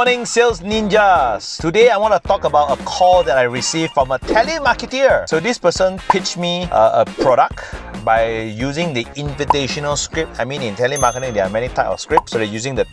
morning, sales ninjas. Today I want to talk about a call that I received from a telemarketer. So this person pitched me a product by using the invitational script. I mean, in telemarketing there are many types of scripts. So they're using the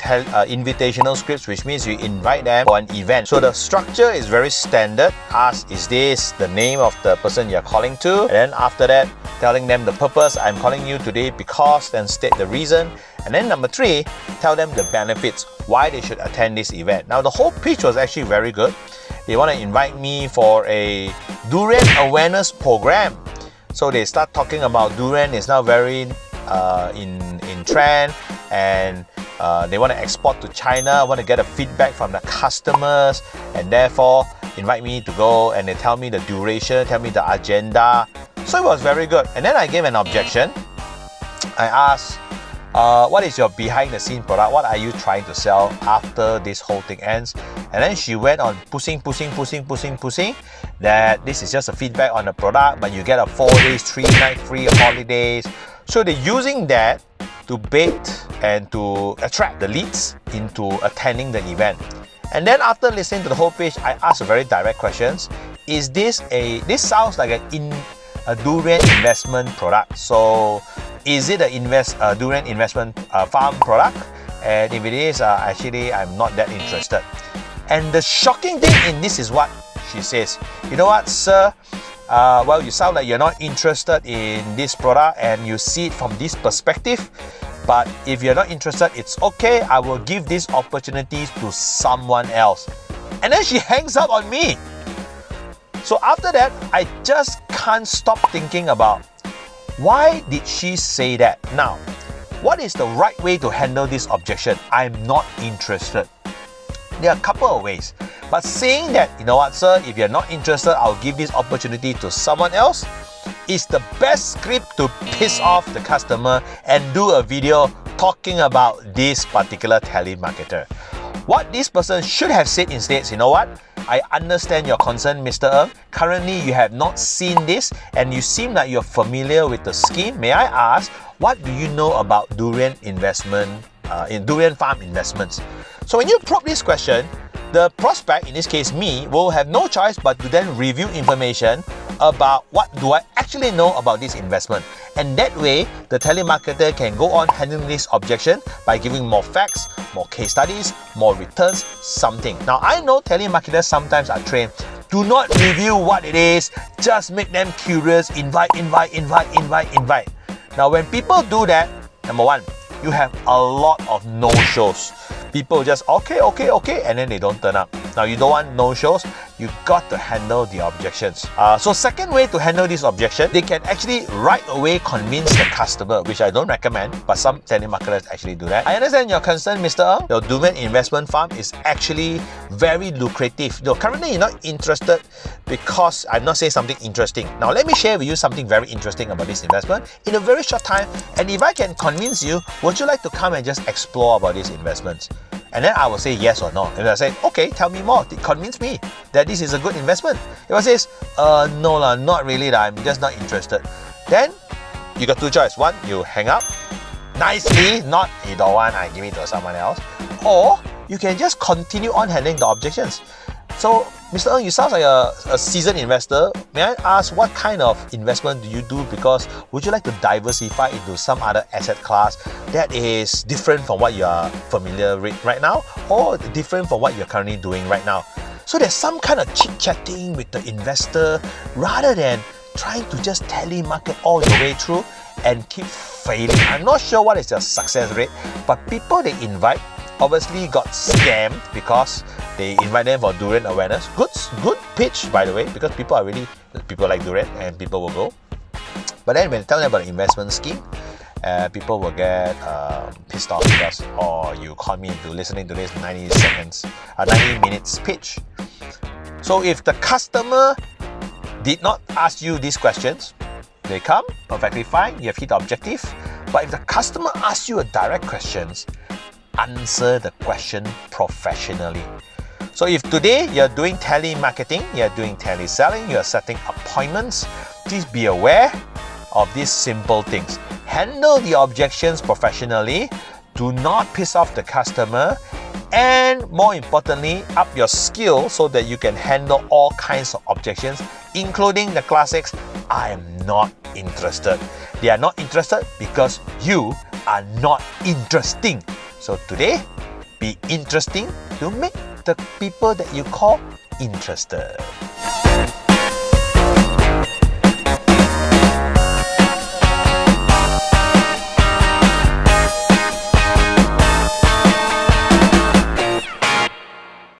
invitational scripts, which means you invite them for an event. So the structure is very standard. Ask, is this the name of the person you're calling to? And then after that, telling them the purpose. I'm calling you today because, then state the reason. And then number 3, tell them the benefits, why they should attend this event. Now the whole pitch was actually very good. They want to invite me for a durian awareness program. So they start talking about durian is now very in trend, and they want to export to China, want to get a feedback from the customers, and therefore invite me to go, and they tell me the duration, tell me the agenda. So it was very good. And then I gave an objection. I asked, what is your behind the scene product? What are you trying to sell after this whole thing ends? And then she went on pushing that this is just a feedback on the product, but you get a 4 days, 3 night free holidays. So they're using that to bait and to attract the leads into attending the event. And then after listening to the whole pitch, I asked a very direct questions. Is this sounds like a durian investment product? So is it a durian investment farm product? And if it is, actually I'm not that interested. And the shocking thing in this is what she says. You know what, sir? Well, you sound like you're not interested in this product and you see it from this perspective. But if you're not interested, it's okay. I will give these opportunities to someone else. And then she hangs up on me. So after that, I just can't stop thinking about, why did she say that? Now, what is the right way to handle this objection? I'm not interested. There are a couple of ways. But saying that, you know what, sir, if you're not interested, I'll give this opportunity to someone else, is the best script to piss off the customer and do a video talking about this particular telemarketer. What this person should have said instead is, you know what? I understand your concern, Mr. Ng. Currently, you have not seen this and you seem like you're familiar with the scheme. May I ask, what do you know about durian investment, in durian farm investments? So when you probe this question, the prospect, in this case me, will have no choice but to then review information about what do I actually know about this investment. And that way, the telemarketer can go on handling this objection by giving more facts, more case studies, more returns, something. Now, I know telemarketers sometimes are trained. Do not review what it is, just make them curious, invite. Now, when people do that, number 1, you have a lot of no-shows. People just, okay, and then they don't turn up. Now, you don't want no-shows, you got to handle the objections. So second way to handle this objection, they can actually right away convince the customer, which I don't recommend, but some telemarketers actually do that. I understand your concern, Mr. Ng. The durian investment farm is actually very lucrative. Though currently you're not interested because I'm not saying something interesting. Now let me share with you something very interesting about this investment in a very short time, and if I can convince you, would you like to come and just explore about these investments? And then I will say yes or no. And I say, okay, tell me more. Convince me that this is a good investment. If I says, no lah, not really lah, I'm just not interested. Then you got 2 choices. 1, you hang up nicely, not you don't want, I give it to someone else. Or you can just continue on handling the objections. So, Mr. Ng, you sound like a seasoned investor. May I ask, what kind of investment do you do? Because would you like to diversify into some other asset class that is different from what you are familiar with right now, or different from what you're currently doing right now? So there's some kind of chit-chatting with the investor rather than trying to just telemarket all the way through and keep failing. I'm not sure what is your success rate, but people they invite obviously got scammed because they invite them for durian awareness. Good pitch, by the way, because people like durian and people will go. But then when you tell them about the investment scheme, people will get pissed off because, oh, you called me into listening to this 90 minutes pitch. So if the customer did not ask you these questions, they come, perfectly fine, you have hit the objective. But if the customer asks you a direct questions, answer the question professionally. So if today you're doing telemarketing, you're doing teleselling, you're setting appointments, please be aware of these simple things. Handle the objections professionally, do not piss off the customer, And more importantly, up your skill so that you can handle all kinds of objections, including the classics, I am not interested. They are not interested because you are not interesting. So today, be interesting to make the people that you call interested.